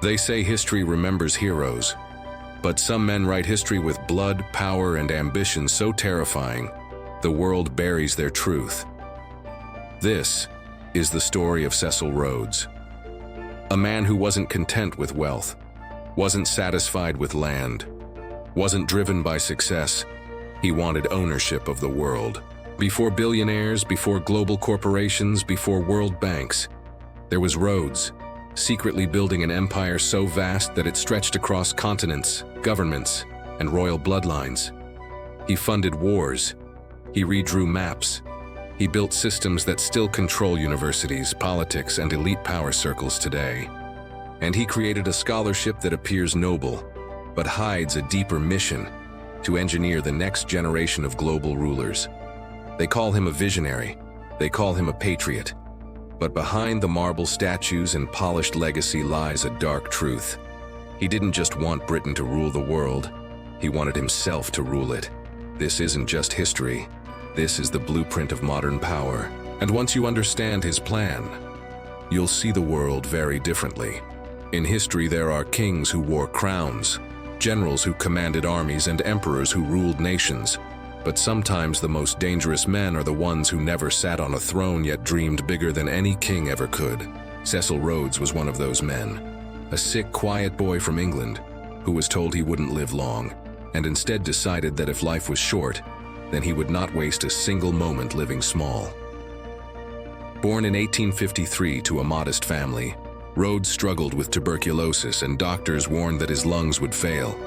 They say history remembers heroes, but some men write history with blood, power, and ambition so terrifying, the world buries their truth. This is the story of Cecil Rhodes, a man who wasn't content with wealth, wasn't satisfied with land, wasn't driven by success. He wanted ownership of the world. Before billionaires, before global corporations, before world banks, there was Rhodes, secretly building an empire so vast that it stretched across continents, governments, and royal bloodlines. He funded wars. He redrew maps. He built systems that still control universities, politics, and elite power circles today. And he created a scholarship that appears noble, but hides a deeper mission: to engineer the next generation of global rulers. They call him a visionary. They call him a patriot. But behind the marble statues and polished legacy lies a dark truth. He didn't just want Britain to rule the world. He wanted himself to rule it. This isn't just history. This is the blueprint of modern power. And once you understand his plan, you'll see the world very differently. In history, there are kings who wore crowns, generals who commanded armies, and emperors who ruled nations. But sometimes the most dangerous men are the ones who never sat on a throne yet dreamed bigger than any king ever could. Cecil Rhodes was one of those men. A sick, quiet boy from England who was told he wouldn't live long, and instead decided that if life was short, then he would not waste a single moment living small. Born in 1853 to a modest family, Rhodes struggled with tuberculosis, and doctors warned that his lungs would fail,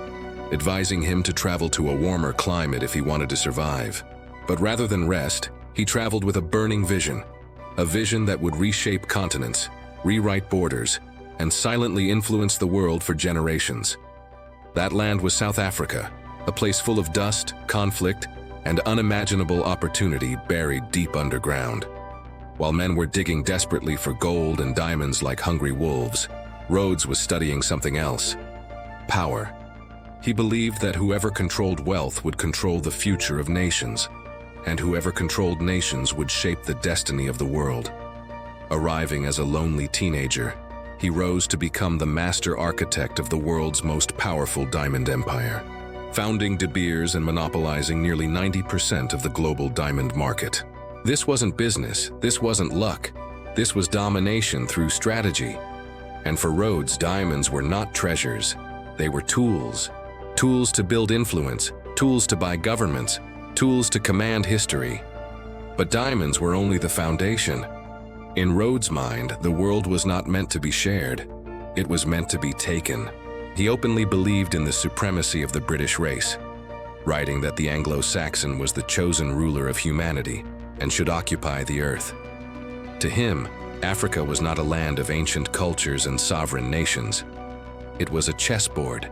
advising him to travel to a warmer climate if he wanted to survive. But rather than rest, he traveled with a burning vision, a vision that would reshape continents, rewrite borders, and silently influence the world for generations. That land was South Africa, a place full of dust, conflict, and unimaginable opportunity buried deep underground. While men were digging desperately for gold and diamonds like hungry wolves, Rhodes was studying something else: power. He believed that whoever controlled wealth would control the future of nations, and whoever controlled nations would shape the destiny of the world. Arriving as a lonely teenager, he rose to become the master architect of the world's most powerful diamond empire, founding De Beers and monopolizing nearly 90% of the global diamond market. This wasn't business, this wasn't luck, this was domination through strategy. And for Rhodes, diamonds were not treasures, they were tools. Tools to build influence, tools to buy governments, tools to command history. But diamonds were only the foundation. In Rhodes' mind, the world was not meant to be shared. It was meant to be taken. He openly believed in the supremacy of the British race, writing that the Anglo-Saxon was the chosen ruler of humanity and should occupy the earth. To him, Africa was not a land of ancient cultures and sovereign nations. It was a chessboard,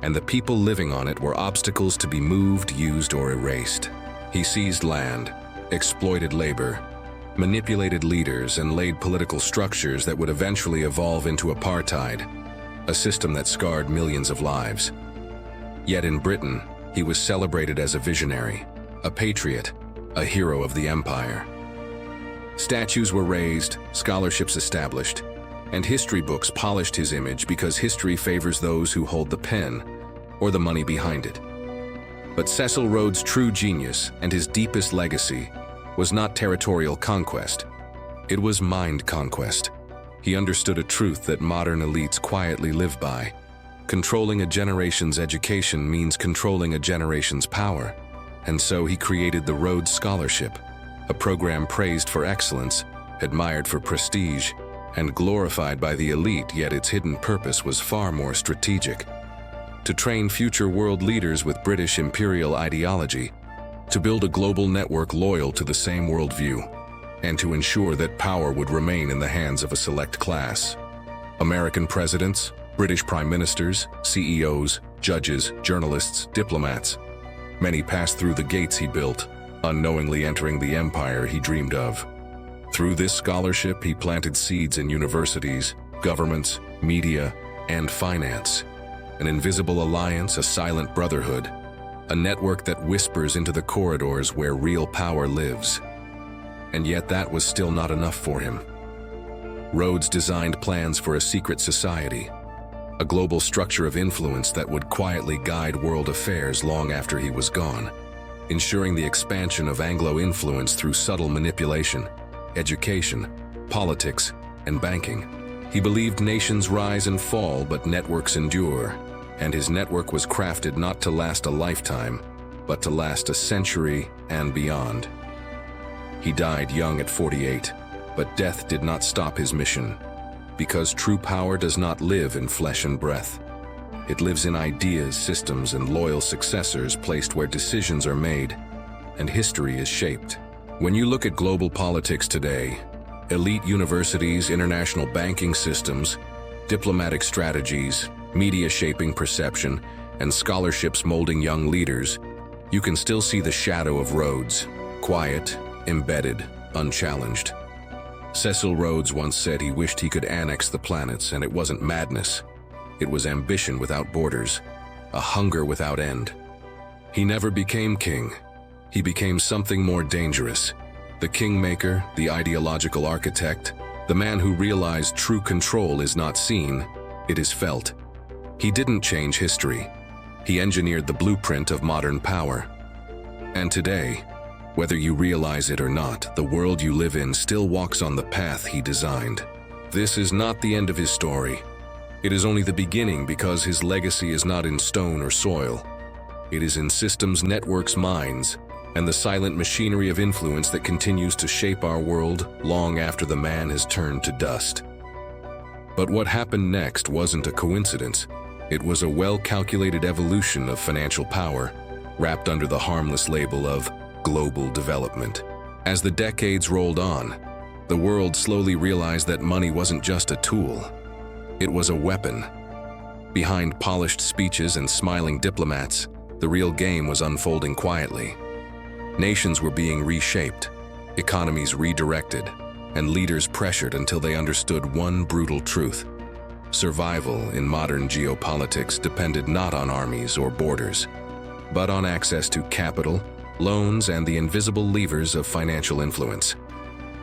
and the people living on it were obstacles to be moved, used, or erased. He seized land, exploited labor, manipulated leaders, and laid political structures that would eventually evolve into apartheid, a system that scarred millions of lives. Yet in Britain, he was celebrated as a visionary, a patriot, a hero of the empire. Statues were raised, scholarships established, and history books polished his image because history favors those who hold the pen or the money behind it. But Cecil Rhodes' true genius and his deepest legacy was not territorial conquest. It was mind conquest. He understood a truth that modern elites quietly live by. Controlling a generation's education means controlling a generation's power. And so he created the Rhodes Scholarship, a program praised for excellence, admired for prestige, and glorified by the elite, yet its hidden purpose was far more strategic: to train future world leaders with British imperial ideology, to build a global network loyal to the same worldview, and to ensure that power would remain in the hands of a select class. American presidents, British prime ministers, CEOs, judges, journalists, diplomats. Many passed through the gates he built, unknowingly entering the empire he dreamed of. Through this scholarship, he planted seeds in universities, governments, media, and finance. An invisible alliance, a silent brotherhood, a network that whispers into the corridors where real power lives. And yet that was still not enough for him. Rhodes designed plans for a secret society, a global structure of influence that would quietly guide world affairs long after he was gone, ensuring the expansion of Anglo influence through subtle manipulation, education, politics, and banking. He believed nations rise and fall, but networks endure, and his network was crafted not to last a lifetime, but to last a century and beyond. He died young at 48, but death did not stop his mission, because true power does not live in flesh and breath. It lives in ideas, systems, and loyal successors placed where decisions are made and history is shaped. When you look at global politics today, elite universities, international banking systems, diplomatic strategies, media shaping perception, and scholarships molding young leaders, you can still see the shadow of Rhodes, quiet, embedded, unchallenged. Cecil Rhodes once said he wished he could annex the planets, and it wasn't madness. It was ambition without borders, a hunger without end. He never became king. He became something more dangerous. The kingmaker, the ideological architect, the man who realized true control is not seen, it is felt. He didn't change history. He engineered the blueprint of modern power. And today, whether you realize it or not, the world you live in still walks on the path he designed. This is not the end of his story. It is only the beginning, because his legacy is not in stone or soil. It is in systems, networks, minds, and the silent machinery of influence that continues to shape our world long after the man has turned to dust. But what happened next wasn't a coincidence. It was a well-calculated evolution of financial power, wrapped under the harmless label of global development. As the decades rolled on, the world slowly realized that money wasn't just a tool. It was a weapon. Behind polished speeches and smiling diplomats, the real game was unfolding quietly. Nations were being reshaped, economies redirected, and leaders pressured until they understood one brutal truth. Survival in modern geopolitics depended not on armies or borders, but on access to capital, loans, and the invisible levers of financial influence.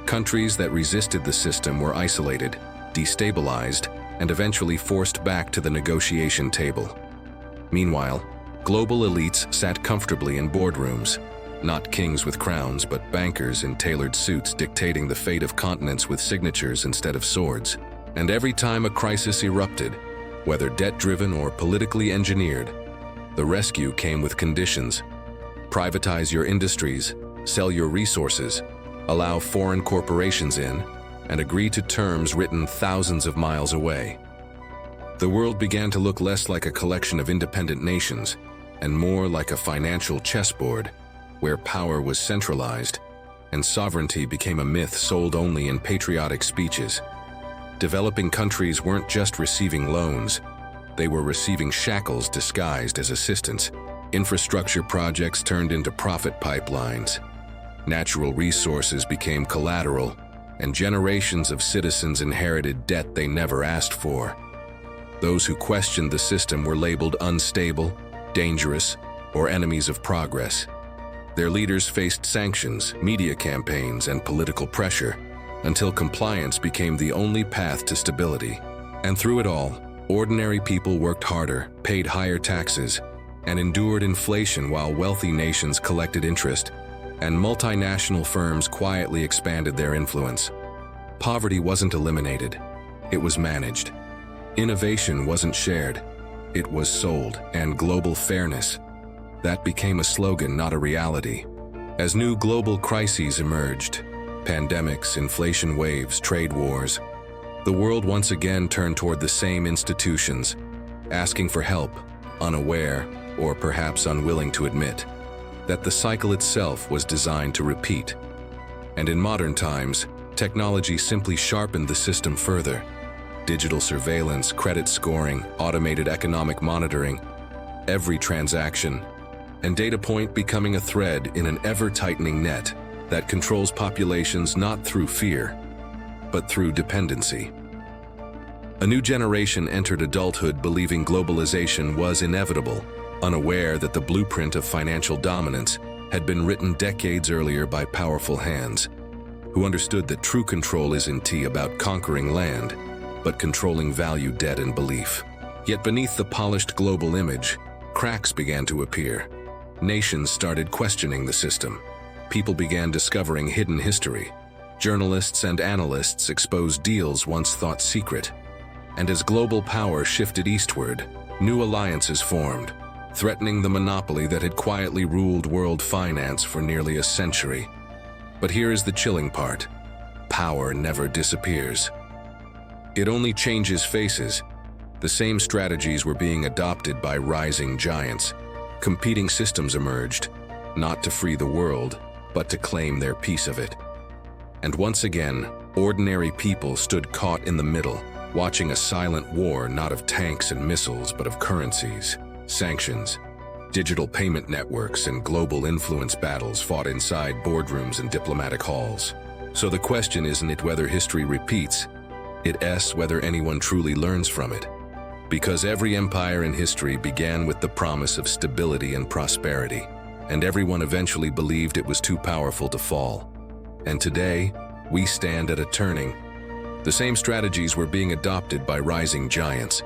Countries that resisted the system were isolated, destabilized, and eventually forced back to the negotiation table. Meanwhile, global elites sat comfortably in boardrooms, not kings with crowns, but bankers in tailored suits dictating the fate of continents with signatures instead of swords. And every time a crisis erupted, whether debt-driven or politically engineered, the rescue came with conditions. Privatize your industries, sell your resources, allow foreign corporations in, and agree to terms written thousands of miles away. The world began to look less like a collection of independent nations and more like a financial chessboard where power was centralized and sovereignty became a myth sold only in patriotic speeches. Developing countries weren't just receiving loans, they were receiving shackles disguised as assistance. Infrastructure projects turned into profit pipelines. Natural resources became collateral, and generations of citizens inherited debt they never asked for. Those who questioned the system were labeled unstable, dangerous, or enemies of progress. Their leaders faced sanctions, media campaigns, and political pressure, until compliance became the only path to stability. And through it all, ordinary people worked harder, paid higher taxes, and endured inflation while wealthy nations collected interest, and multinational firms quietly expanded their influence. Poverty wasn't eliminated, it was managed. Innovation wasn't shared, it was sold. And global fairness, that became a slogan, not a reality. As new global crises emerged, pandemics, inflation waves, trade wars, the world once again turned toward the same institutions, asking for help, unaware, or perhaps unwilling to admit, that the cycle itself was designed to repeat. And in modern times, technology simply sharpened the system further. Digital surveillance, credit scoring, automated economic monitoring, every transaction and data point becoming a thread in an ever-tightening net that controls populations not through fear, but through dependency. A new generation entered adulthood believing globalization was inevitable, unaware that the blueprint of financial dominance had been written decades earlier by powerful hands, who understood that true control isn't about conquering land, but controlling value, debt, and belief. Yet beneath the polished global image, cracks began to appear. Nations started questioning the system. People began discovering hidden history. Journalists and analysts exposed deals once thought secret. And as global power shifted eastward, new alliances formed, threatening the monopoly that had quietly ruled world finance for nearly a century. But here is the chilling part. Power never disappears. It only changes faces. The same strategies were being adopted by rising giants. Competing systems emerged, not to free the world, but to claim their piece of it. And once again, ordinary people stood caught in the middle, watching a silent war not of tanks and missiles, but of currencies, sanctions, digital payment networks, and global influence battles fought inside boardrooms and diplomatic halls. So the question isn't whether history repeats, it's whether anyone truly learns from it. Because every empire in history began with the promise of stability and prosperity, and everyone eventually believed it was too powerful to fall. And today, we stand at a turning. The same strategies were being adopted by rising giants.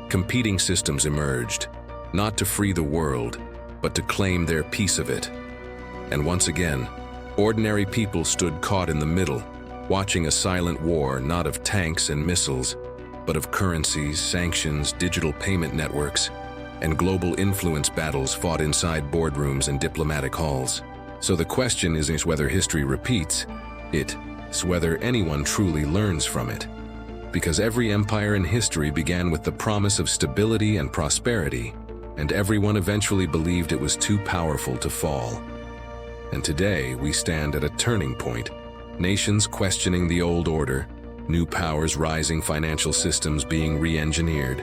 Competing systems emerged, not to free the world, but to claim their piece of it. And once again, ordinary people stood caught in the middle, watching a silent war not of tanks and missiles, but of currencies, sanctions, digital payment networks, and global influence battles fought inside boardrooms and diplomatic halls. So the question isn't whether history repeats, it's whether anyone truly learns from it. Because every empire in history began with the promise of stability and prosperity, and everyone eventually believed it was too powerful to fall. And today we stand at a turning point. Nations questioning the old order, new powers rising, financial systems being re-engineered,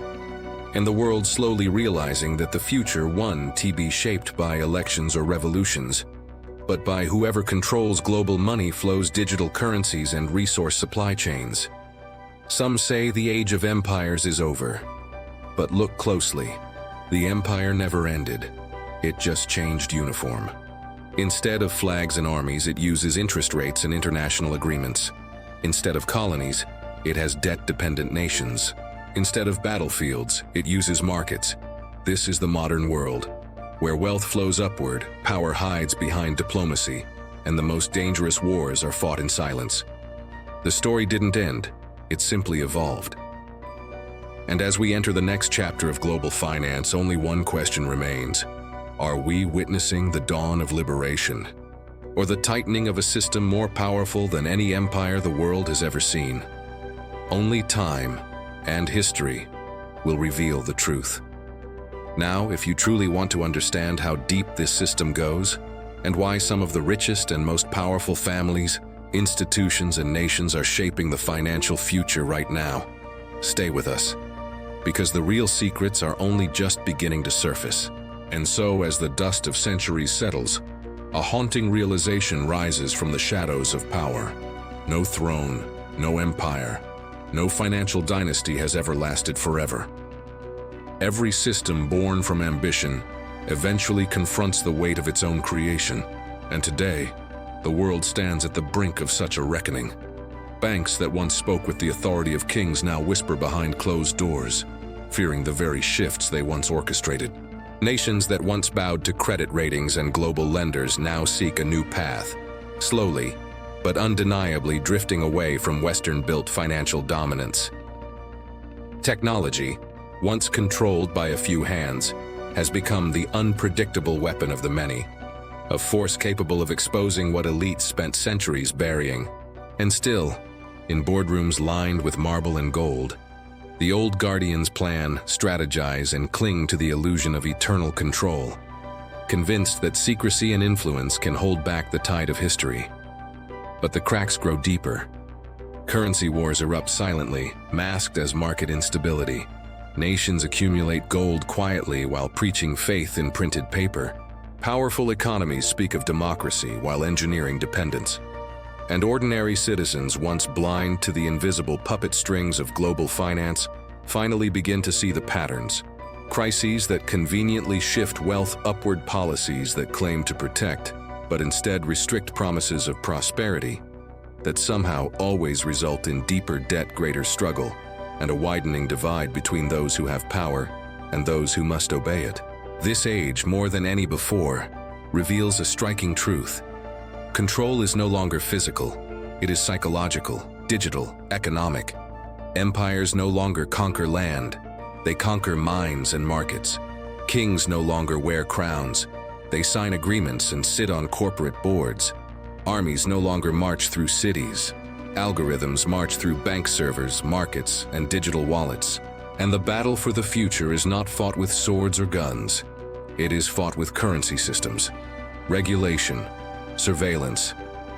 and the world slowly realizing that the future won't be shaped by elections or revolutions, but by whoever controls global money flows, digital currencies, and resource supply chains. Some say the age of empires is over. But look closely. The empire never ended. It just changed uniform. Instead of flags and armies, it uses interest rates and international agreements. Instead of colonies, it has debt-dependent nations. Instead of battlefields, it uses markets. This is the modern world, where wealth flows upward, power hides behind diplomacy, and the most dangerous wars are fought in silence. The story didn't end, it simply evolved. And as we enter the next chapter of global finance, only one question remains. Are we witnessing the dawn of liberation, or the tightening of a system more powerful than any empire the world has ever seen? Only time and history will reveal the truth. Now, if you truly want to understand how deep this system goes, and why some of the richest and most powerful families, institutions, and nations are shaping the financial future right now, stay with us. Because the real secrets are only just beginning to surface. And so, as the dust of centuries settles, a haunting realization rises from the shadows of power. No throne, no empire, no financial dynasty has ever lasted forever. Every system born from ambition eventually confronts the weight of its own creation, and today, the world stands at the brink of such a reckoning. Banks that once spoke with the authority of kings now whisper behind closed doors, fearing the very shifts they once orchestrated. Nations that once bowed to credit ratings and global lenders now seek a new path, slowly but undeniably drifting away from Western-built financial dominance. Technology, once controlled by a few hands, has become the unpredictable weapon of the many, a force capable of exposing what elites spent centuries burying. And still, in boardrooms lined with marble and gold, the old guardians plan, strategize, and cling to the illusion of eternal control, convinced that secrecy and influence can hold back the tide of history. But the cracks grow deeper. Currency wars erupt silently, masked as market instability. Nations accumulate gold quietly while preaching faith in printed paper. Powerful economies speak of democracy while engineering dependence. And ordinary citizens, once blind to the invisible puppet strings of global finance, finally begin to see the patterns. Crises that conveniently shift wealth upward, policies that claim to protect, but instead restrict promises of prosperity, that somehow always result in deeper debt, greater struggle, and a widening divide between those who have power and those who must obey it. This age, more than any before, reveals a striking truth. Control is no longer physical, it is psychological, digital, economic. Empires no longer conquer land, they conquer minds and markets. Kings no longer wear crowns, they sign agreements and sit on corporate boards. Armies no longer march through cities. Algorithms march through bank servers, markets, and digital wallets. And the battle for the future is not fought with swords or guns. It is fought with currency systems, regulation, surveillance,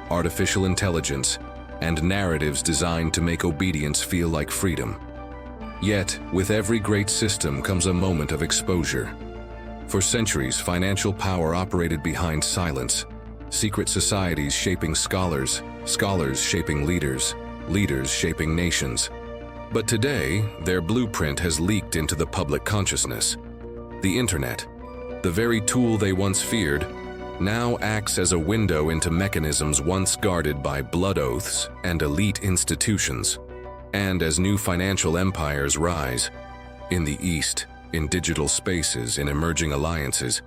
artificial intelligence, and narratives designed to make obedience feel like freedom. Yet, with every great system comes a moment of exposure. For centuries, financial power operated behind silence. Secret societies shaping scholars, scholars shaping leaders, leaders shaping nations. But today, their blueprint has leaked into the public consciousness. The internet, the very tool they once feared, now acts as a window into mechanisms once guarded by blood oaths and elite institutions. And as new financial empires rise, in the East, in digital spaces, in emerging alliances,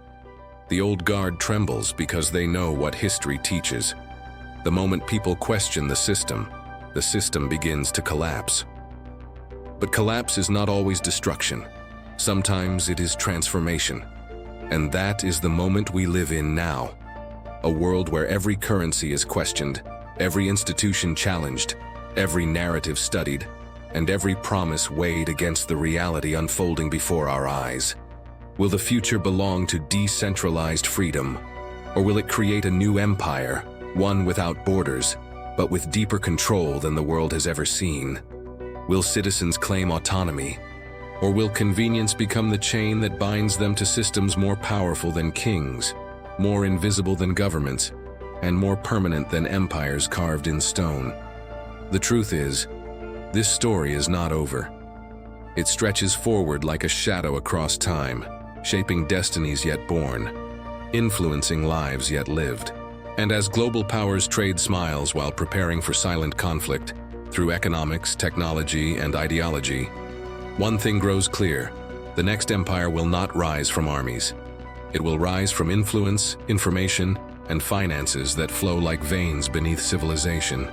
the old guard trembles because they know what history teaches. The moment people question the system begins to collapse. But collapse is not always destruction. Sometimes it is transformation. And that is the moment we live in now. A world where every currency is questioned, every institution challenged, every narrative studied, and every promise weighed against the reality unfolding before our eyes. Will the future belong to decentralized freedom? Or will it create a new empire, one without borders, but with deeper control than the world has ever seen? Will citizens claim autonomy? Or will convenience become the chain that binds them to systems more powerful than kings, more invisible than governments, and more permanent than empires carved in stone? The truth is, this story is not over. It stretches forward like a shadow across time, shaping destinies yet born, influencing lives yet lived. And as global powers trade smiles while preparing for silent conflict, through economics, technology, and ideology, one thing grows clear: the next empire will not rise from armies. It will rise from influence, information, and finances that flow like veins beneath civilization.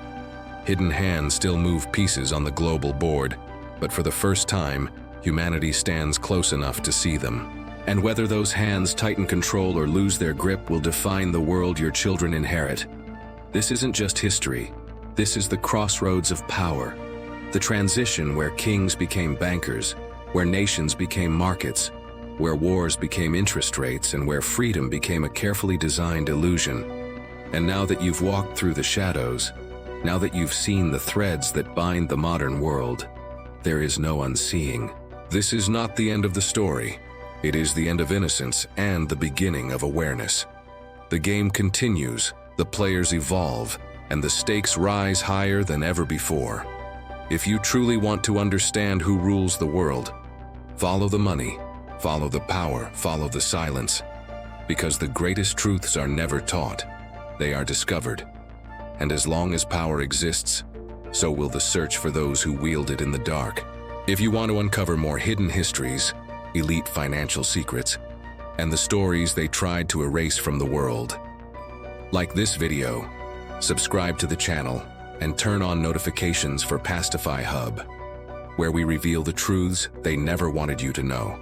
Hidden hands still move pieces on the global board, but for the first time, humanity stands close enough to see them. And whether those hands tighten control or lose their grip will define the world your children inherit. This isn't just history. This is the crossroads of power. The transition where kings became bankers, where nations became markets, where wars became interest rates, and where freedom became a carefully designed illusion. And now that you've walked through the shadows, now that you've seen the threads that bind the modern world, there is no unseeing. This is not the end of the story. It is the end of innocence and the beginning of awareness. The game continues, the players evolve, and the stakes rise higher than ever before. If you truly want to understand who rules the world, follow the money, follow the power, follow the silence. Because the greatest truths are never taught, they are discovered. And as long as power exists, so will the search for those who wield it in the dark. If you want to uncover more hidden histories, elite financial secrets, and the stories they tried to erase from the world, like this video, subscribe to the channel, and turn on notifications for Pastify Hub, where we reveal the truths they never wanted you to know.